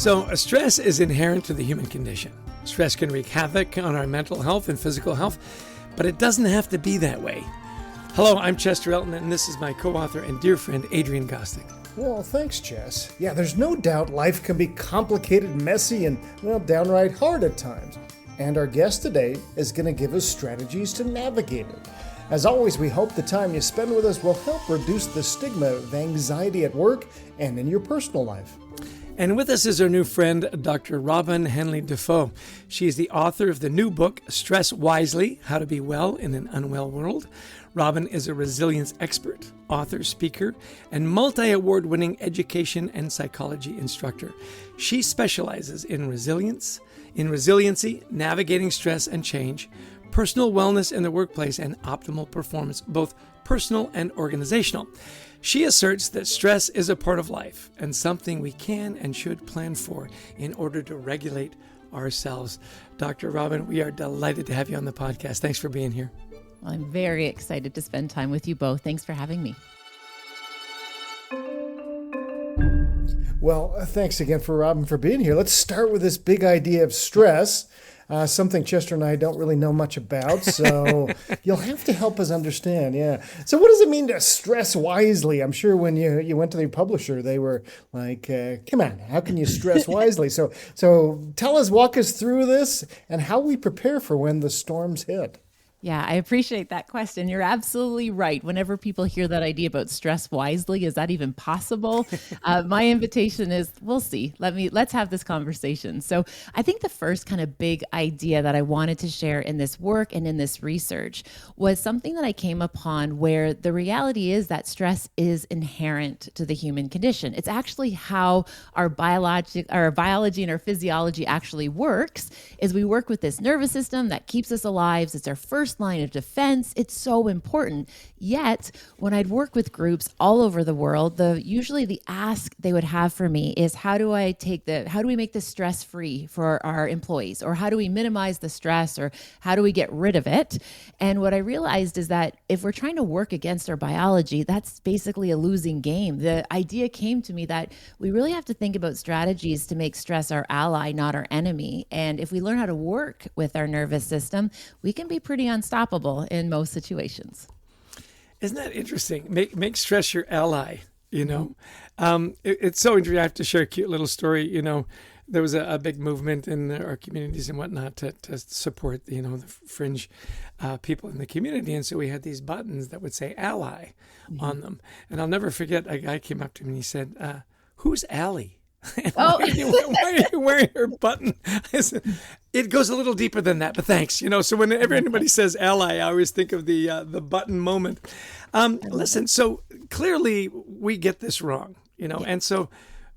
So stress is inherent to the human condition. Stress can wreak havoc on our mental health and physical health, but it doesn't have to be that way. Hello, I'm Chester Elton, and this is my co-author and dear friend, Adrian Gostick. Well, thanks, Chess. Yeah, there's no doubt life can be complicated, messy, and, downright hard at times. And our guest today is going to give us strategies to navigate it. As always, we hope the time you spend with us will help reduce the stigma of anxiety at work and in your personal life. And with us is our new friend, Dr. Robin Henley Defoe. She is the author of the new book, Stress Wisely, How to Be Well in an Unwell World. Robin is a resilience expert, author, speaker, and multi-award-winning education and psychology instructor. She specializes in resiliency, navigating stress and change, personal wellness in the workplace, and optimal performance, both personal and organizational. She asserts that stress is a part of life and something we can and should plan for in order to regulate ourselves. Dr. Robin, we are delighted to have you on the podcast. Thanks for being here. Well, I'm very excited to spend time with you both. Thanks for having me. Well, thanks again for Robin for being here. Let's start with this big idea of stress. Something Chester and I don't really know much about, so you'll have to help us understand. Yeah. So what does it mean to stress wisely? I'm sure when you went to the publisher, they were like, come on, how can you stress wisely? So walk us through this and how we prepare for when the storms hit. Yeah, I appreciate that question. You're absolutely right. Whenever people hear that idea about stress wisely, is that even possible? My invitation is, we'll see. Let's have this conversation. So I think the first kind of big idea that I wanted to share in this work and in this research was something that I came upon where the reality is that stress is inherent to the human condition. It's actually how our biology and our physiology actually works, is we work with this nervous system that keeps us alive. It's our first line of defense. It's so important. Yet, when I'd work with groups all over the world, usually the ask they would have for me is, how do we make this stress free for our employees? Or how do we minimize the stress? Or how do we get rid of it? And what I realized is that if we're trying to work against our biology, that's basically a losing game. The idea came to me that we really have to think about strategies to make stress our ally, not our enemy. And if we learn how to work with our nervous system, we can be pretty unstoppable in most situations. Isn't that interesting? Make stress your ally, It's so interesting. I have to share a cute little story. There was a big movement in our communities and whatnot to support, the fringe people in the community. And so we had these buttons that would say ally on them. And I'll never forget, a guy came up to me and he said, who's Allie? Why are you wearing her button? I said, it goes a little deeper than that, but thanks. So whenever anybody says ally, I always think of the button moment. Listen, so clearly we get this wrong, and so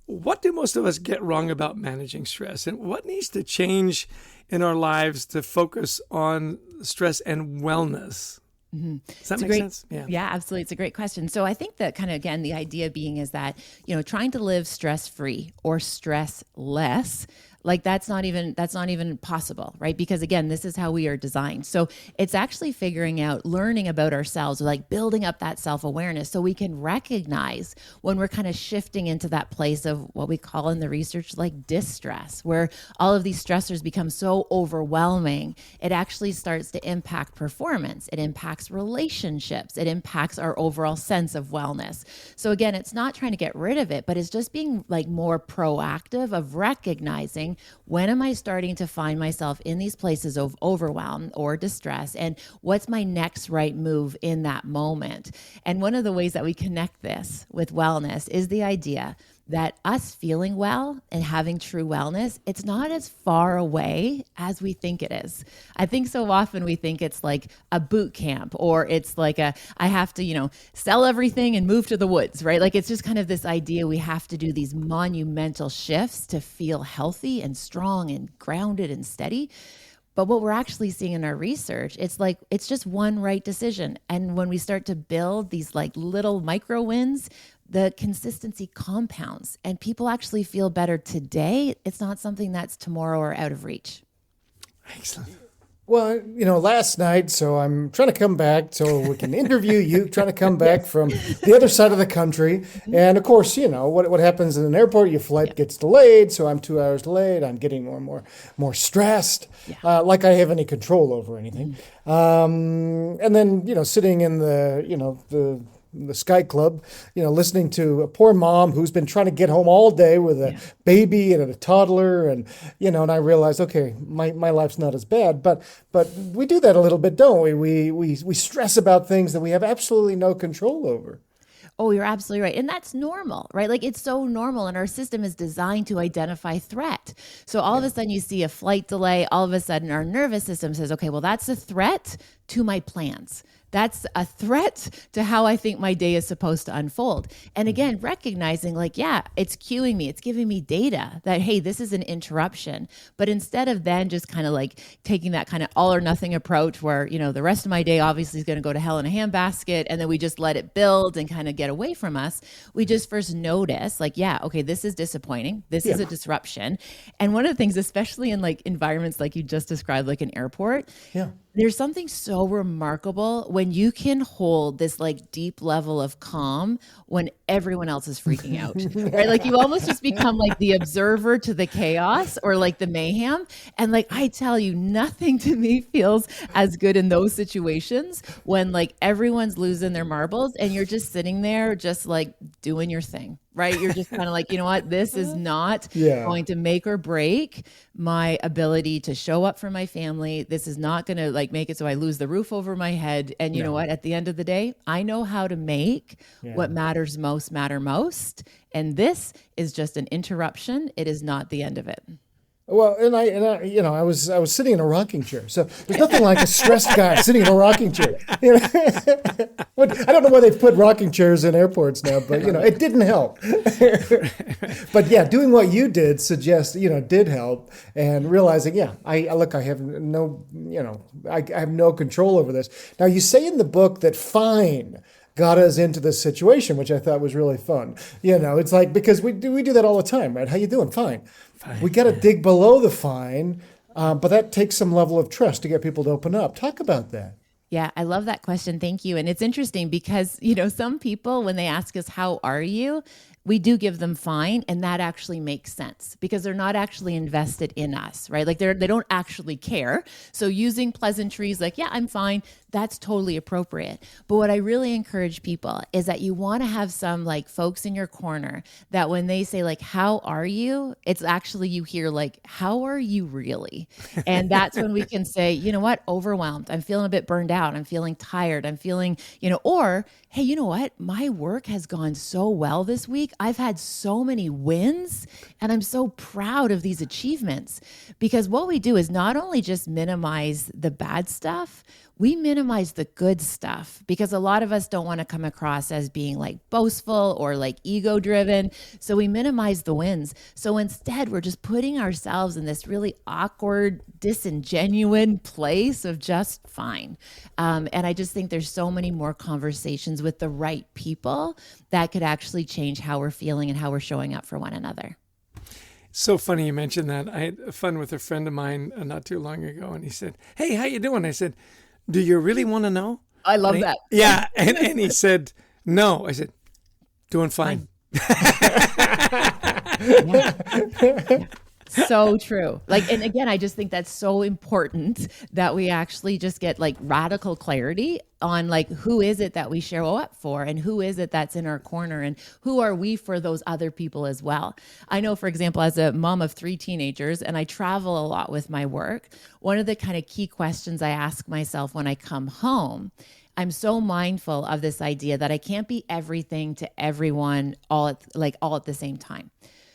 what do most of us get wrong about managing stress, and what needs to change in our lives to focus on stress and wellness? Mm-hmm. Does that make sense? Yeah, absolutely. It's a great question. So I think that kind of, again, the idea being is that, trying to live stress-free or stress less, like that's not even possible, right? Because again, this is how we are designed. So it's actually figuring out, learning about ourselves, like building up that self-awareness so we can recognize when we're kind of shifting into that place of what we call in the research like distress, where all of these stressors become so overwhelming, it actually starts to impact performance. It impacts relationships. It impacts our overall sense of wellness. So again, it's not trying to get rid of it, but it's just being like more proactive of recognizing, when am I starting to find myself in these places of overwhelm or distress, and what's my next right move in that moment? And one of the ways that we connect this with wellness is the idea that us feeling well and having true wellness, it's not as far away as we think it is. I think so often we think it's like a boot camp, or it's like I have to, sell everything and move to the woods, right? Like it's just kind of this idea we have to do these monumental shifts to feel healthy and strong and grounded and steady. But what we're actually seeing in our research, it's just one right decision. And when we start to build these like little micro wins, the consistency compounds and people actually feel better today. It's not something that's tomorrow or out of reach. Excellent. Well, last night, so I'm trying to come back so we can interview you, trying to come back from the other side of the country. And of course, what happens in an airport, your flight gets delayed. So I'm 2 hours delayed. I'm getting more stressed, like I have any control over anything. And then, sitting in the Sky Club, listening to a poor mom who's been trying to get home all day with a baby and a toddler, and and I realized, okay, my life's not as bad, but we do that a little bit, don't we? We stress about things that we have absolutely no control over. Oh, you're absolutely right. And that's normal, right? Like it's so normal. And our system is designed to identify threat. So all of a sudden you see a flight delay. All of a sudden our nervous system says, okay, well, that's a threat to my plans. That's a threat to how I think my day is supposed to unfold. And again, recognizing it's cueing me. It's giving me data that, hey, this is an interruption. But instead of then just kind of like taking that kind of all or nothing approach where, the rest of my day obviously is going to go to hell in a handbasket, and then we just let it build and kind of get away from us, we just first notice okay, this is disappointing. This is a disruption. And one of the things, especially in like environments like you just described, like an airport, there's something so remarkable when you can hold this like deep level of calm when everyone else is freaking out, right? Like you almost just become like the observer to the chaos or like the mayhem. And like, I tell you, nothing to me feels as good in those situations when like everyone's losing their marbles and you're just sitting there just like doing your thing. Right? You're just kind of like, you know what? This is not going to make or break my ability to show up for my family. This is not going to like make it so I lose the roof over my head. And you know what? At the end of the day, I know how to make what matters most matter most. And this is just an interruption. It is not the end of it. Well, and I was sitting in a rocking chair. So there's nothing like a stressed guy sitting in a rocking chair. I don't know why they've put rocking chairs in airports now, but it didn't help. But doing what you did did help, and realizing, I have I have no control over this. Now you say in the book that fine got us into this situation, which I thought was really fun. It's like, because we do that all the time, right? How you doing? Fine. We got to dig below the fine, but that takes some level of trust to get people to open up. Talk about that. Yeah, I love that question. Thank you. And it's interesting because, some people, when they ask us, how are you? We do give them fine, and that actually makes sense because they're not actually invested in us, right? Like they don't actually care. So using pleasantries like, yeah, I'm fine, that's totally appropriate. But what I really encourage people is that you want to have some like folks in your corner that when they say like, how are you? It's actually, you hear like, how are you really? And that's when we can say, you know what? Overwhelmed. I'm feeling a bit burned out. I'm feeling tired. I'm feeling, or hey, you know what? My work has gone so well this week. I've had so many wins and I'm so proud of these achievements, because what we do is not only just minimize the bad stuff, we minimize the good stuff, because a lot of us don't want to come across as being like boastful or like ego driven. So we minimize the wins. So instead, we're just putting ourselves in this really awkward, disingenuous place of just fine. And I just think there's so many more conversations with the right people that could actually change how we're feeling and how we're showing up for one another. So funny you mentioned that. I had fun with a friend of mine not too long ago, and he said, "Hey, how you doing?" I said, "Do you really want to know?" I love that. Yeah. And he said, "No." I said, "Doing fine." Yeah. So true. Like, and again, I just think that's so important that we actually just get like radical clarity on like, who is it that we show up for, and who is it that's in our corner, and who are we for those other people as well. I know, for example, as a mom of 3 teenagers, and I travel a lot with my work, one of the kind of key questions I ask myself when I come home, I'm so mindful of this idea that I can't be everything to everyone all at the same time.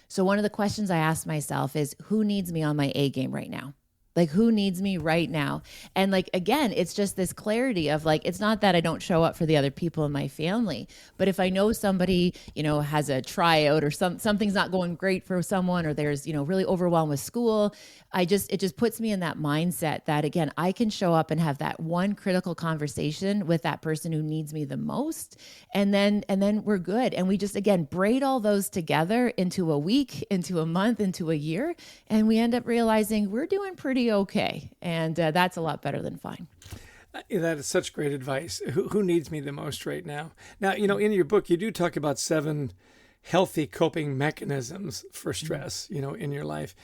So one of the questions I ask myself is, who needs me on my A game right now? Like, who needs me right now? And like, again, it's just this clarity of like, it's not that I don't show up for the other people in my family, but if I know somebody, has a tryout or something's not going great for someone, or there's, really overwhelmed with school, it just puts me in that mindset that, again, I can show up and have that one critical conversation with that person who needs me the most. And then we're good. And we just, again, braid all those together into a week, into a month, into a year. And we end up realizing we're doing pretty pretty okay. And that's a lot better than fine. That is such great advice. Who needs me the most right now? Now, in your book, you do talk about 7 healthy coping mechanisms for stress, in your life.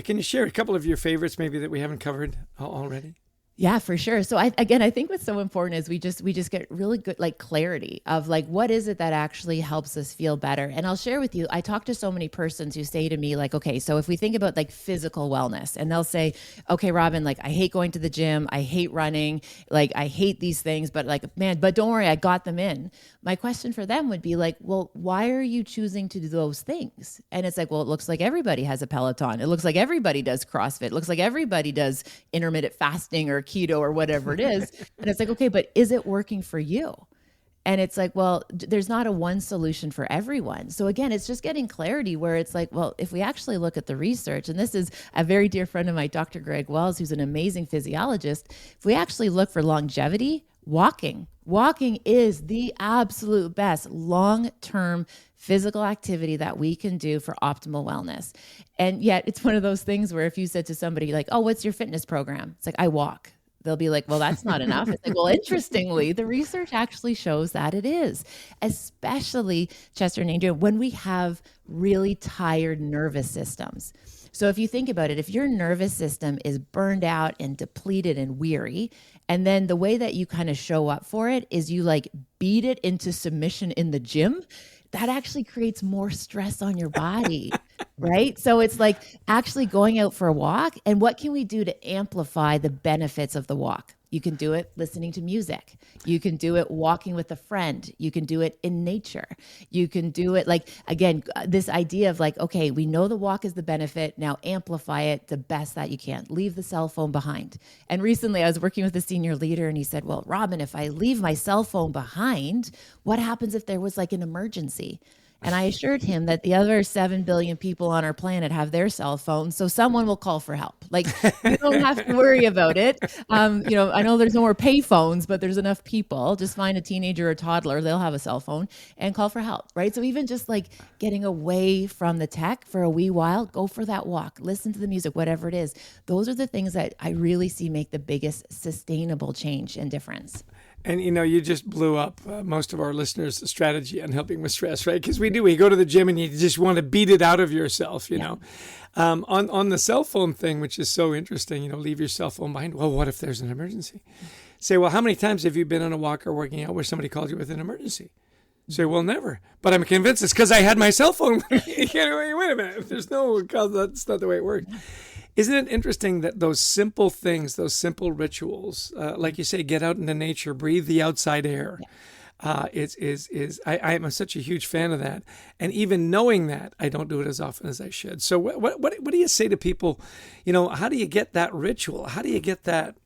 Can you share a couple of your favorites maybe that we haven't covered already? Yeah, for sure. So I think what's so important is we just get really good like clarity of like, what is it that actually helps us feel better? And I'll share with you, I talk to so many persons who say to me like, okay, so if we think about like physical wellness, and they'll say, okay, Robin, like I hate going to the gym. I hate running. Like I hate these things, but like, man, but don't worry, I got them in. My question for them would be like, well, why are you choosing to do those things? And it's like, well, it looks like everybody has a Peloton. It looks like everybody does CrossFit. It looks like everybody does intermittent fasting or keto or whatever it is. And it's like, okay, but is it working for you? And it's like, well, there's not a one solution for everyone. So again, it's just getting clarity where it's like, well, if we actually look at the research, and this is a very dear friend of mine, Dr. Greg Wells, who's an amazing physiologist. If we actually look for longevity, walking is the absolute best long-term physical activity that we can do for optimal wellness. And yet it's one of those things where if you said to somebody like, oh, what's your fitness program? It's like, I walk. They'll be like, well, that's not enough. It's like, well, interestingly, the research actually shows that it is, especially Chester and Andrea, when we have really tired nervous systems. So if you think about it, if your nervous system is burned out and depleted and weary, and then the way that you kind of show up for it is you like beat it into submission in the gym, that actually creates more stress on your body, right? So it's like actually going out for a walk. And what can we do to amplify the benefits of the walk? You can do it listening to music. You can do it walking with a friend. You can do it in nature. You can do it like, again, this idea of like, okay, we know the walk is the benefit. Now amplify it the best that you can. Leave the cell phone behind. And recently I was working with a senior leader and he said, well, Robin, if I leave my cell phone behind, what happens if there was like an emergency? And I assured him that the other 7 billion people on our planet have their cell phones, so someone will call for help. Like, you don't have to worry about it. I know there's no more pay phones, but there's enough people. Just find a teenager or a toddler, they'll have a cell phone, and call for help, right? So even just like getting away from the tech for a wee while, go for that walk, listen to the music, whatever it is. Those are the things that I really see make the biggest sustainable change and difference. And, you just blew up most of our listeners' strategy on helping with stress, right? Because we go to the gym and you just want to beat it out of yourself, you know. On the cell phone thing, which is so interesting, leave your cell phone behind. Well, what if there's an emergency? Say, well, how many times have you been on a walk or working out where somebody called you with an emergency? Say, well, never. But I'm convinced it's because I had my cell phone. Wait a minute. There's no cause. That's not the way it works. Isn't it interesting that those simple things, those simple rituals, like you say, get out into nature, breathe the outside air. I am such a huge fan of that. And even knowing that, I don't do it as often as I should. So what do you say to people? How do you get that ritual? How do you get that,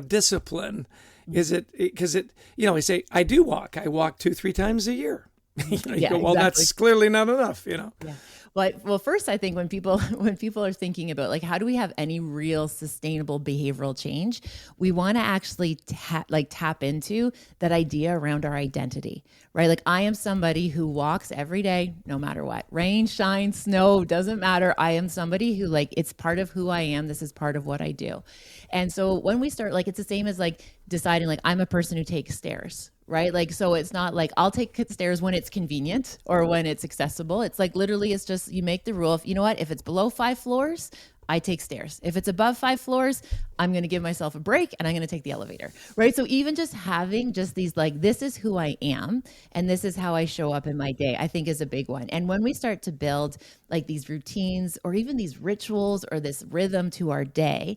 discipline? Is it because I say, I do walk. I walk 2-3 times a year. You go, well, exactly. That's clearly not enough, Yeah. Well, first, I think when people are thinking about like, how do we have any real sustainable behavioral change, we want to actually tap into that idea around our identity, right? Like I am somebody who walks every day, no matter what, rain, shine, snow, doesn't matter. I am somebody who like, it's part of who I am. This is part of what I do. And so when we start, like, it's the same as like deciding like, I'm a person who takes stairs, right? Like, so it's not like I'll take stairs when it's convenient or when it's accessible. It's like, literally, it's just, you make the rule. If it's below 5 floors, I take stairs. If it's above 5 floors, I'm going to give myself a break and I'm going to take the elevator, right? So even just having just these, like, this is who I am and this is how I show up in my day, I think is a big one. And when we start to build like these routines or even these rituals or this rhythm to our day,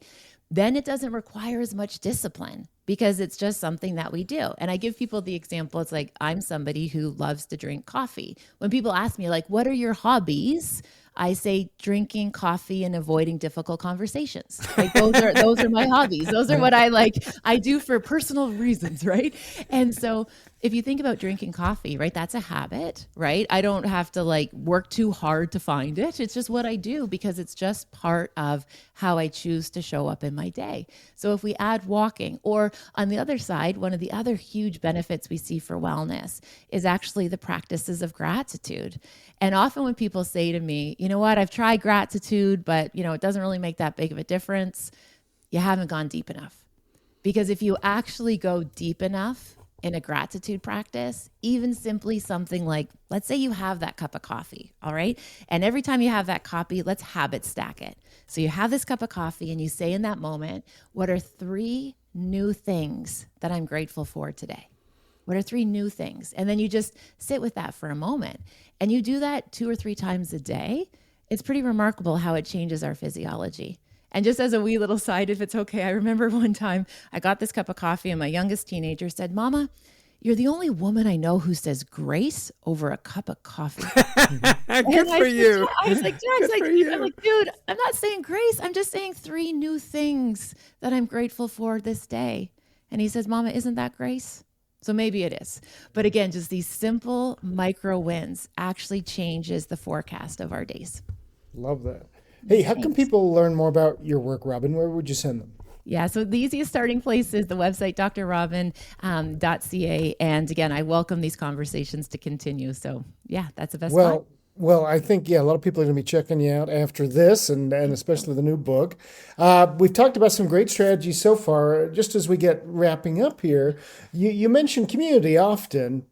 then it doesn't require as much discipline because it's just something that we do. And I give people the example. It's like, I'm somebody who loves to drink coffee. When people ask me like, what are your hobbies? I say drinking coffee and avoiding difficult conversations. Like those are my hobbies. Those are what I do for personal reasons, right? And so if you think about drinking coffee, right, that's a habit, right? I don't have to like work too hard to find it. It's just what I do because it's just part of how I choose to show up in my day. So if we add walking, or on the other side, one of the other huge benefits we see for wellness is actually the practices of gratitude. And often when people say to me, you know what, I've tried gratitude, but it doesn't really make that big of a difference. you haven't gone deep enough. Because if you actually go deep enough in a gratitude practice, even simply something like, let's say you have that cup of coffee, all right? And every time you have that coffee, let's habit stack it. So you have this cup of coffee and you say in that moment, what are 3 new things that I'm grateful for today? What are 3 new things? And then you just sit with that for a moment. And you do that 2 or 3 times a day. It's pretty remarkable how it changes our physiology. And just as a wee little side, if it's okay, I remember one time I got this cup of coffee and my youngest teenager said, Mama, you're the only woman I know who says grace over a cup of coffee. Good for you. I was like, Dad, I'm like, dude, I'm not saying grace. I'm just saying 3 new things that I'm grateful for this day. And he says, Mama, isn't that grace? So maybe it is. But again, just these simple micro wins actually changes the forecast of our days. Love that. Hey, how can people learn more about your work, Robin? Where would you send them? Yeah, so the easiest starting place is the website, drrobin.ca. And again, I welcome these conversations to continue. So yeah, that's the best spot. Well, I think, a lot of people are going to be checking you out after this and especially the new book. We've talked about some great strategies so far. Just as we get wrapping up here, you mentioned community often.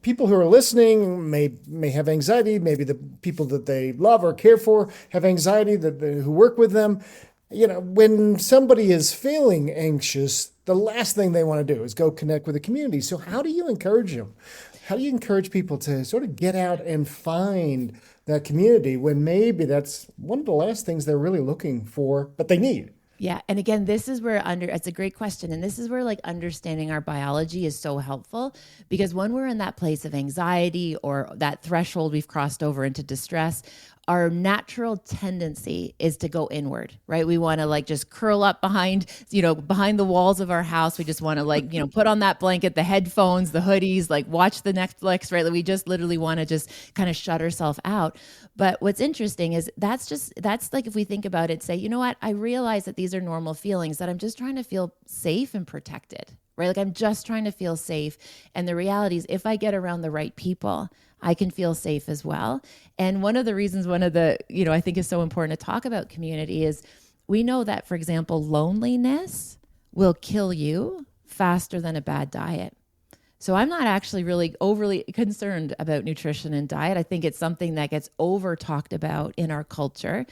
People who are listening may have anxiety. Maybe the people that they love or care for have anxiety who work with them. When somebody is feeling anxious, the last thing they want to do is go connect with the community. So how do you encourage them? How do you encourage people to sort of get out and find that community when maybe that's one of the last things they're really looking for, but they need? Yeah. And again, this is where it's a great question. And this is where understanding our biology is so helpful, because when we're in that place of anxiety or that threshold we've crossed over into distress, our natural tendency is to go inward, right? We want to just curl up behind the walls of our house. We just want to put on that blanket, the headphones, the hoodies, watch the Netflix, right? We just literally want to just kind of shut ourselves out. But what's interesting is that's if we think about it, say, you know what? I realize that these are normal feelings, that I'm just trying to feel safe and protected, right? I'm just trying to feel safe. And the reality is, if I get around the right people, I can feel safe as well. And one of the reasons, I think is so important to talk about community is we know that, for example, loneliness will kill you faster than a bad diet. So I'm not actually really overly concerned about nutrition and diet. I think it's something that gets over talked about in our culture.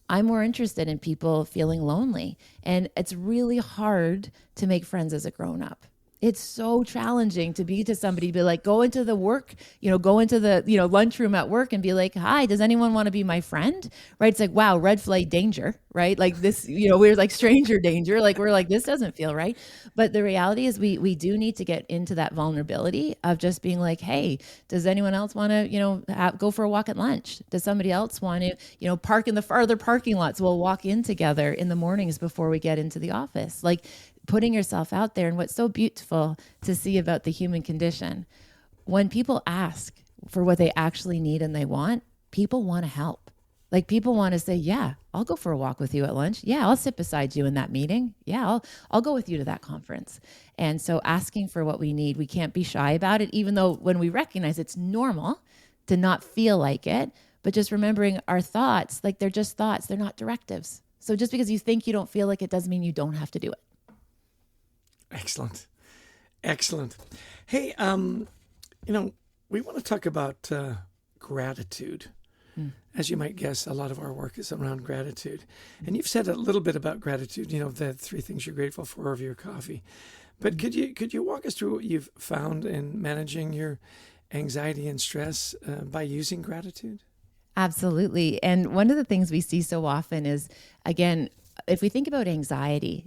I'm more interested in people feeling lonely. And it's really hard to make friends as a grown-up. It's so challenging to be to somebody, be go into the work, go into the, lunchroom at work and be like, hi, does anyone want to be my friend? Right. It's wow, red flag danger, right? This, we're stranger danger. We're this doesn't feel right. But the reality is we do need to get into that vulnerability of just being hey, does anyone else want to, go for a walk at lunch? Does somebody else want to, park in the farther parking lots? We'll walk in together in the mornings before we get into the office. Putting yourself out there. And what's so beautiful to see about the human condition, when people ask for what they actually need and they want, people want to help. People want to say, yeah, I'll go for a walk with you at lunch. Yeah, I'll sit beside you in that meeting. Yeah, I'll go with you to that conference. And so asking for what we need, we can't be shy about it, even though when we recognize it's normal to not feel like it, but just remembering our thoughts, they're just thoughts, they're not directives. So just because you think you don't feel like it doesn't mean you don't have to do it. Excellent. Hey, we want to talk about gratitude. As you might guess, a lot of our work is around gratitude. And you've said a little bit about gratitude, the 3 things you're grateful for over your coffee. But could you walk us through what you've found in managing your anxiety and stress by using gratitude? Absolutely. And one of the things we see so often is, again, if we think about anxiety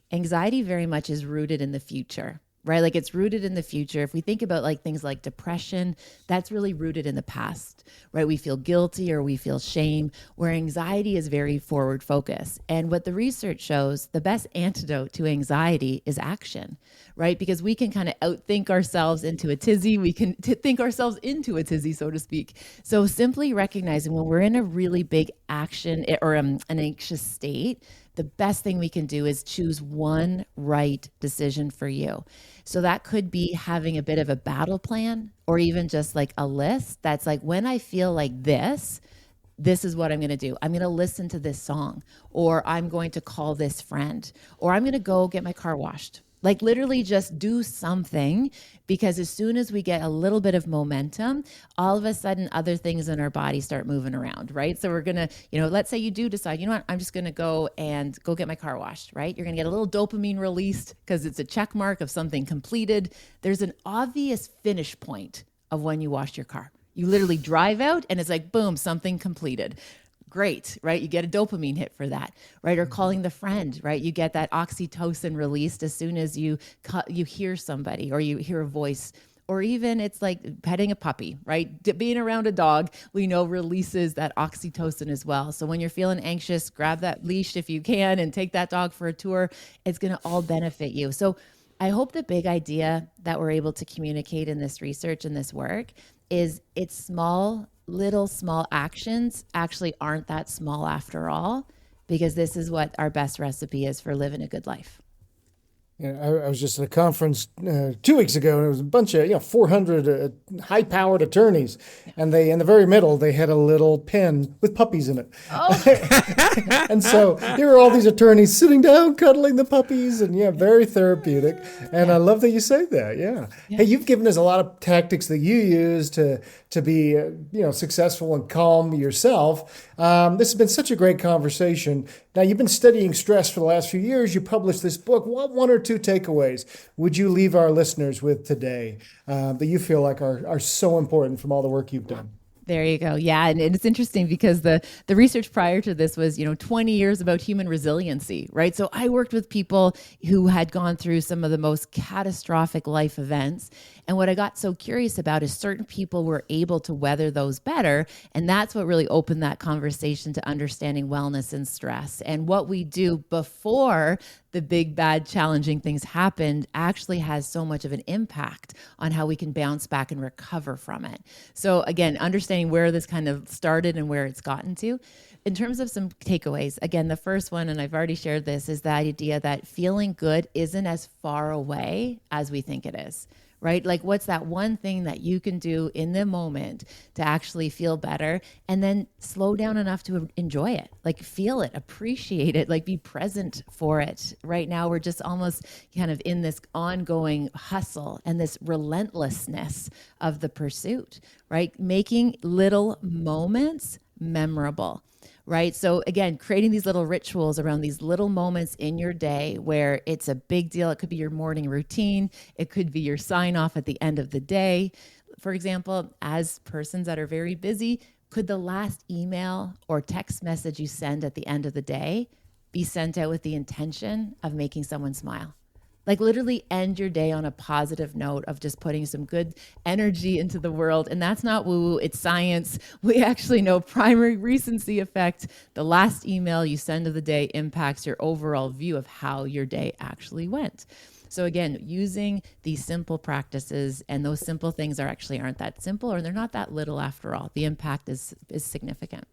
very much is rooted in the future, right? It's rooted in the future. If we think about things like depression, that's really rooted in the past, right? We feel guilty or we feel shame, where anxiety is very forward focused. And what the research shows, the best antidote to anxiety is action, right? Because we can kind of outthink ourselves into a tizzy. We can think ourselves into a tizzy, so to speak. So simply recognizing when we're in a really big action or an anxious state, the best thing we can do is choose one right decision for you. So that could be having a bit of a battle plan, or even just a list that's when I feel like this this is what I'm going to do. I'm going to listen to this song, or I'm going to call this friend, or I'm going to go get my car washed. Like literally just do something, because as soon as we get a little bit of momentum, all of a sudden other things in our body start moving around, right? So we're going to, let's say you do decide, I'm just going to go get my car washed, right? You're going to get a little dopamine released because it's a check mark of something completed. There's an obvious finish point of when you wash your car. You literally drive out and it's like, boom, something completed. Great, right? You get a dopamine hit for that, right? Or calling the friend, right? You get that oxytocin released as soon as you hear somebody or you hear a voice, or even it's like petting a puppy, right? Being around a dog, we know releases that oxytocin as well. So when you're feeling anxious, grab that leash if you can and take that dog for a tour. It's going to all benefit you. So I hope the big idea that we're able to communicate in this research and this work is it's small actions actually aren't that small after all, because this is what our best recipe is for living a good life. Yeah, I was just at a conference 2 weeks ago, and it was a bunch of 400 high-powered attorneys, and they in the very middle they had a little pen with puppies in it. Oh. And so there were all these attorneys sitting down, cuddling the puppies, and very therapeutic. And I love that you say that. Yeah. Hey, you've given us a lot of tactics that you use to be successful and calm yourself. This has been such a great conversation. Now, you've been studying stress for the last few years. You published this book. What one or two takeaways would you leave our listeners with today that you feel like are so important from all the work you've done? There you go. Yeah. And it's interesting because the research prior to this was, 20 years about human resiliency, right? So I worked with people who had gone through some of the most catastrophic life events. And what I got so curious about is certain people were able to weather those better. And that's what really opened that conversation to understanding wellness and stress. And what we do before the big, bad, challenging things happened actually has so much of an impact on how we can bounce back and recover from it. So again, understanding where this kind of started and where it's gotten to. In terms of some takeaways, again, the first one, and I've already shared this, is the idea that feeling good isn't as far away as we think it is. Right? Like, what's that one thing that you can do in the moment to actually feel better, and then slow down enough to enjoy it, like feel it, appreciate it, like be present for it. Right now, we're just almost kind of in this ongoing hustle and this relentlessness of the pursuit, right? Making little moments memorable. Right? So again, creating these little rituals around these little moments in your day where it's a big deal. It could be your morning routine. It could be your sign off at the end of the day. For example, as persons that are very busy, could the last email or text message you send at the end of the day be sent out with the intention of making someone smile? Like literally end your day on a positive note of just putting some good energy into the world. And that's not woo-woo, it's science. We actually know primary recency effect. The last email you send of the day impacts your overall view of how your day actually went. So again, using these simple practices, and those simple things aren't that simple, or they're not that little after all. The impact is significant.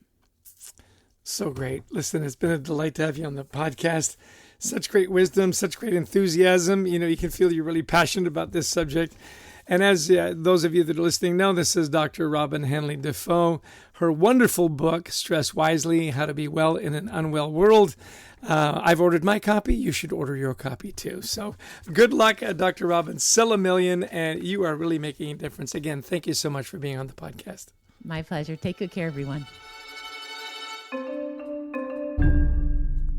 So great. Listen, it's been a delight to have you on the podcast. Such great wisdom, such great enthusiasm. You can feel you're really passionate about this subject. And as those of you that are listening know, this is Dr. Robin Hanley Defoe. Her wonderful book, Stress Wisely, How to Be Well in an Unwell World. I've ordered my copy. You should order your copy too. So good luck, Dr. Robin. Sell 1 million, and you are really making a difference. Again, thank you so much for being on the podcast. My pleasure. Take good care, everyone.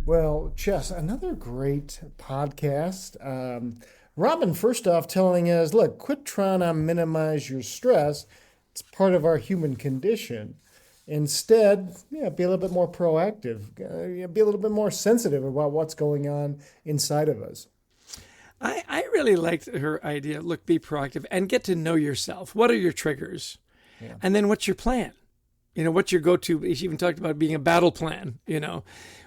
Well, Chess, another great podcast. Robin, first off, telling us, look, quit trying to minimize your stress. It's part of our human condition. Instead, be a little bit more proactive. Be a little bit more sensitive about what's going on inside of us. I really liked her idea. Look, be proactive and get to know yourself. What are your triggers? Yeah. And then what's your plan? What's your go-to? She even talked about being a battle plan.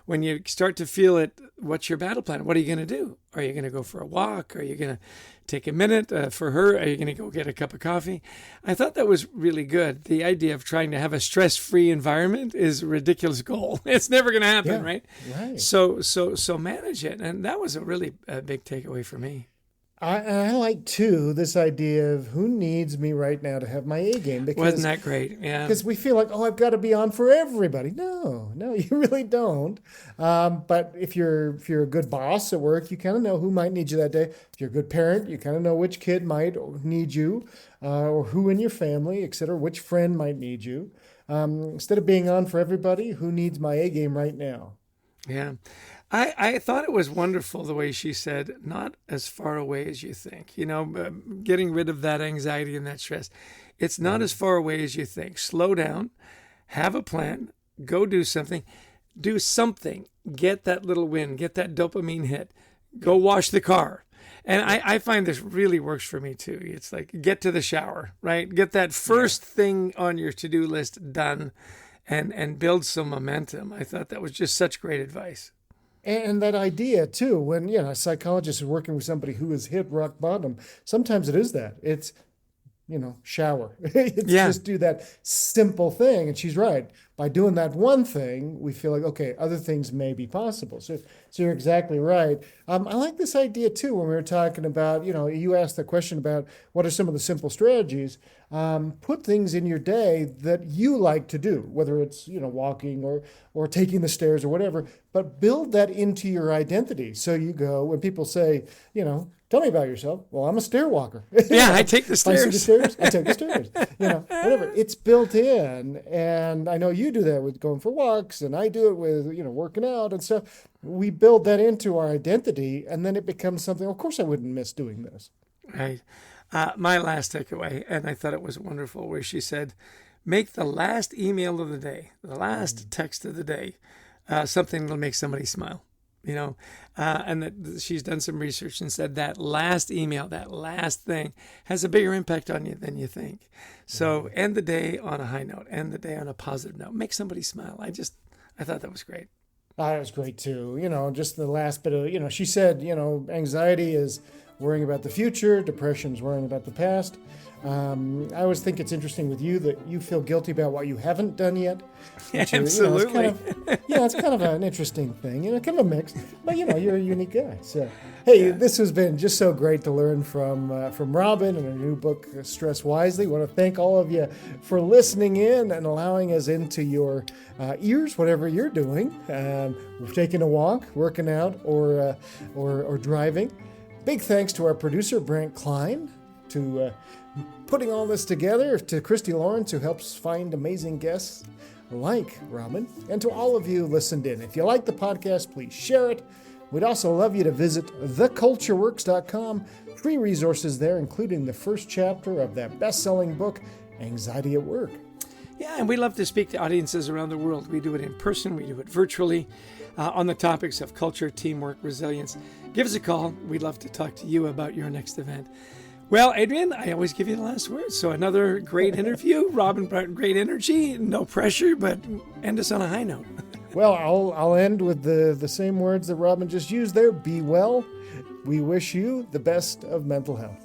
When you start to feel it, what's your battle plan? What are you going to do? Are you going to go for a walk? Are you going to take a minute for her? Are you going to go get a cup of coffee? I thought that was really good. The idea of trying to have a stress-free environment is a ridiculous goal. It's never going to happen, right? So manage it. And that was a really big takeaway for me. I like too this idea of who needs me right now to have my A game, Wasn't that great? Yeah. because we feel like, oh, I've got to be on for everybody. No, you really don't. But if you're a good boss at work, you kind of know who might need you that day. If you're a good parent, you kind of know which kid might need you, or who in your family, et cetera, which friend might need you. Instead of being on for everybody, who needs my A game right now? Yeah. I thought it was wonderful the way she said, not as far away as you think, getting rid of that anxiety and that stress. It's not as far away as you think. Slow down, have a plan, go do something, get that little win, get that dopamine hit, go wash the car. And I find this really works for me too. It's like, get to the shower, right? Get that first thing on your to-do list done and build some momentum. I thought that was just such great advice. And that idea too, when a psychologist is working with somebody who has hit rock bottom, sometimes it is that. It's shower. It's just do that simple thing. And she's right. By doing that one thing, we feel like, okay, other things may be possible. So you're exactly right. I like this idea too, when we were talking about, you asked the question about what are some of the simple strategies. Put things in your day that you like to do, whether it's, walking or taking the stairs or whatever, but build that into your identity. So you go, when people say, tell me about yourself. Well, I'm a stair walker. Yeah, I take the stairs. I take the stairs. Whatever. It's built in. And I know you do that with going for walks, and I do it with, working out and stuff. We build that into our identity, and then it becomes something, of course I wouldn't miss doing this. Right. My last takeaway, and I thought it was wonderful, where she said, make the last email of the day, the last text of the day, something that'll make somebody smile. And that she's done some research and said that last email, that last thing has a bigger impact on you than you think. So end the day on a high note, end the day on a positive note, make somebody smile. I thought that was great. That was great too. Just the last bit of, she said, anxiety is worrying about the future, depression is worrying about the past. I always think it's interesting with you that you feel guilty about what you haven't done yet. Absolutely. It's kind of an interesting thing, kind of a mix. But you're a unique guy. So, hey, This has been just so great to learn from Robin and her new book, Stress Wisely. I want to thank all of you for listening in and allowing us into your ears, whatever you're doing. We're taking a walk, working out, or driving. Big thanks to our producer, Brent Klein, to putting all this together, to Christy Lawrence, who helps find amazing guests like Robin, and to all of you who listened in. If you like the podcast, please share it. We'd also love you to visit thecultureworks.com. Free resources there, including the first chapter of that best-selling book, Anxiety at Work. Yeah, and we love to speak to audiences around the world. We do it in person, we do it virtually, on the topics of culture, teamwork, resilience. Give us a call. We'd love to talk to you about your next event. Well, Adrian, I always give you the last word. So another great interview. Robin brought great energy, no pressure, but end us on a high note. Well, I'll end with the same words that Robin just used there. Be well. We wish you the best of mental health.